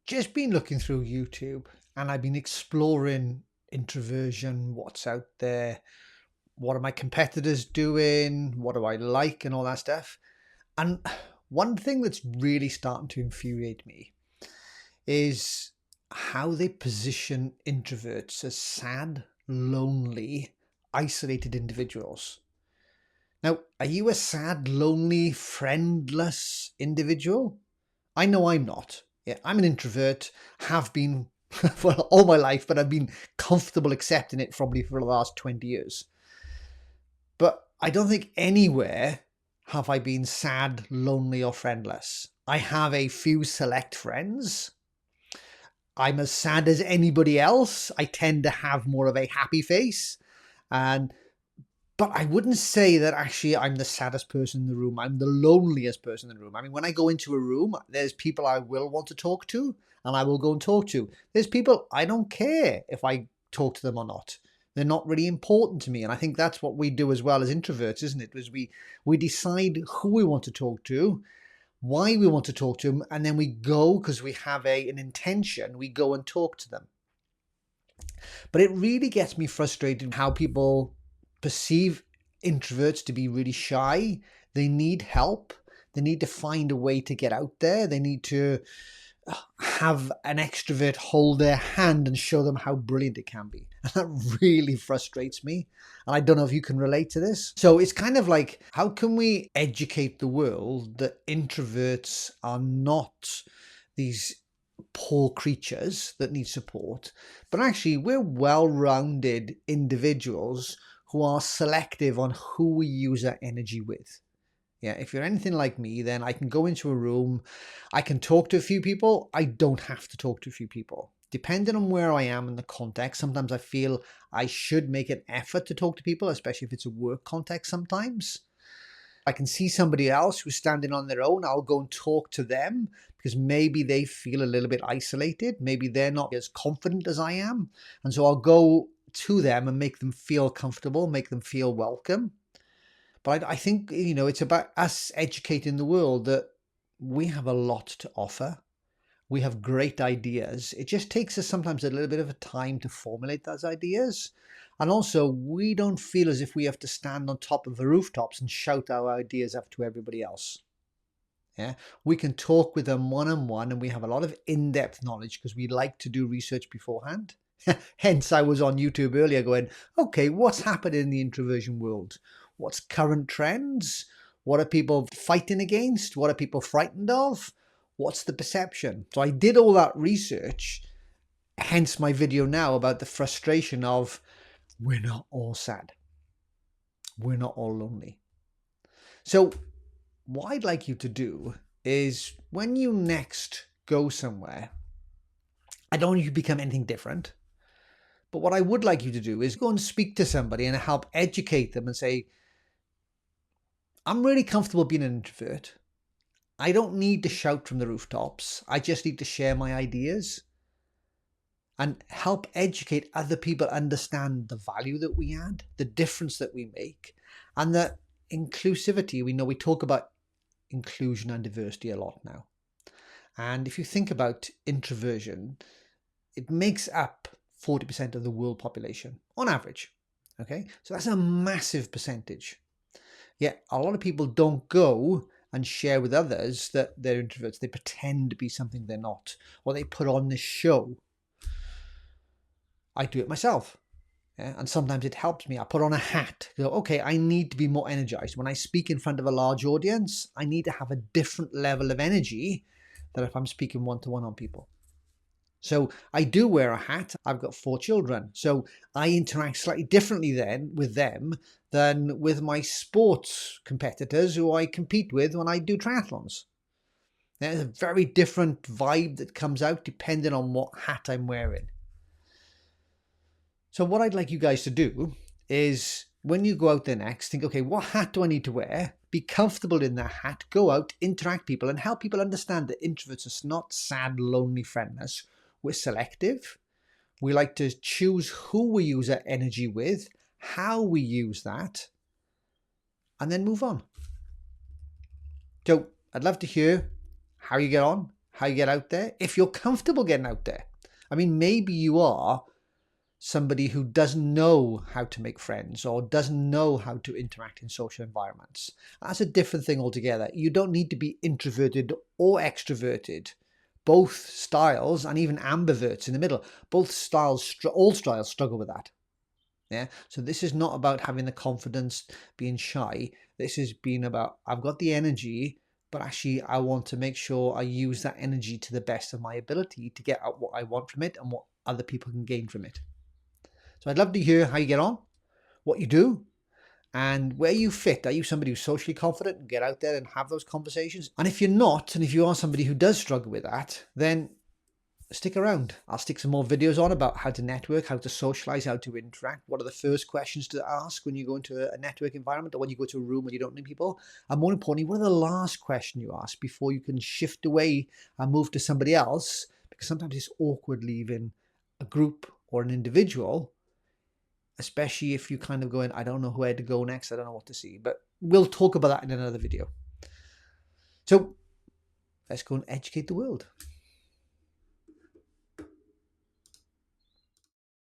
just been looking through YouTube and I've been exploring introversion, what's out there, what are my competitors doing, what do I like, and all that stuff. And one thing that's really starting to infuriate me is how they position introverts as sad, lonely, isolated individuals. Now, are you a sad, lonely, friendless individual? I know I'm not. Yeah, I'm an introvert, have been for all my life, but I've been comfortable accepting it probably for the last 20 years. But I don't think anywhere have I been sad, lonely, or friendless. I have a few select friends. I'm as sad as anybody else. I tend to have more of a happy face. And But I wouldn't say that actually I'm the saddest person in the room. I'm the loneliest person in the room. I mean, when I go into a room, there's people I will want to talk to and I will go and talk to. There's people I don't care if I talk to them or not. They're not really important to me. And I think that's what we do as well as introverts, isn't it? Is we decide who we want to talk to, why we want to talk to them, and then we go because we have an intention. We go and talk to them. But it really gets me frustrated how people perceive introverts to be really shy. They need help. They need to find a way to get out there. They need to have an extrovert hold their hand and show them how brilliant it can be. And that really frustrates me. And I don't know if you can relate to this. So it's kind of like, how can we educate the world that introverts are not these poor creatures that need support, but actually we're well-rounded individuals who are selective on who we use our energy with. Yeah, if you're anything like me, then I can go into a room, I can talk to a few people, I don't have to talk to a few people. Depending on where I am in the context, sometimes I feel I should make an effort to talk to people, especially if it's a work context sometimes. I can see somebody else who's standing on their own, I'll go and talk to them because maybe they feel a little bit isolated. Maybe they're not as confident as I am. And so I'll go to them and make them feel comfortable, make them feel welcome. But I think, it's about us educating the world that we have a lot to offer. We have great ideas. It just takes us sometimes a little bit of a time to formulate those ideas. And also, we don't feel as if we have to stand on top of the rooftops and shout our ideas up to everybody else. Yeah, we can talk with them one-on-one, and we have a lot of in-depth knowledge because we like to do research beforehand. Hence, I was on YouTube earlier going, okay, what's happening in the introversion world? What's current trends? What are people fighting against? What are people frightened of? What's the perception? So I did all that research, hence my video now about the frustration of we're not all sad. We're not all lonely. So what I'd like you to do is when you next go somewhere, I don't want you to become anything different. But what I would like you to do is go and speak to somebody and help educate them and say, I'm really comfortable being an introvert. I don't need to shout from the rooftops. I just need to share my ideas and help educate other people understand the value that we add, the difference that we make, and the inclusivity. We talk about inclusion and diversity a lot now. And if you think about introversion, it makes up 40% of the world population on average. Okay, so that's a massive percentage. Yet a lot of people don't go and share with others that they're introverts. They pretend to be something they're not, or they put on this show. I do it myself. Yeah? And sometimes it helps me. I put on a hat. Go, okay, I need to be more energized. When I speak in front of a large audience, I need to have a different level of energy than if I'm speaking one-to-one on people. So I do wear a hat. I've got 4 children. So I interact slightly differently then with them than with my sports competitors who I compete with when I do triathlons. There's a very different vibe that comes out depending on what hat I'm wearing. So what I'd like you guys to do is when you go out there next, think, okay, what hat do I need to wear? Be comfortable in that hat, go out, interact people, and help people understand that introverts are not sad, lonely, friendless. We're selective. We like to choose who we use our energy with, how we use that, and then move on. So I'd love to hear how you get on, how you get out there if you're comfortable getting out there. I mean, maybe you are somebody who doesn't know how to make friends or doesn't know how to interact in social environments. That's a different thing altogether. You don't need to be introverted or extroverted. Both styles, and even ambiverts in the middle, both styles, all styles struggle with that. Yeah. So this is not about having the confidence, being shy. This is being about, I've got the energy, but actually I want to make sure I use that energy to the best of my ability to get out what I want from it and what other people can gain from it. So I'd love to hear how you get on, what you do, and where you fit. Are you somebody who's socially confident and get out there and have those conversations? And if you're not, and if you are somebody who does struggle with that, then stick around. I'll stick some more videos on about how to network, how to socialize, how to interact. What are the first questions to ask when you go into a network environment or when you go to a room where you don't know people? And more importantly, what are the last question you ask before you can shift away and move to somebody else? Because sometimes it's awkward leaving a group or an individual, especially if you're kind of going, I don't know where to go next. I don't know what to see. But we'll talk about that in another video. So let's go and educate the world.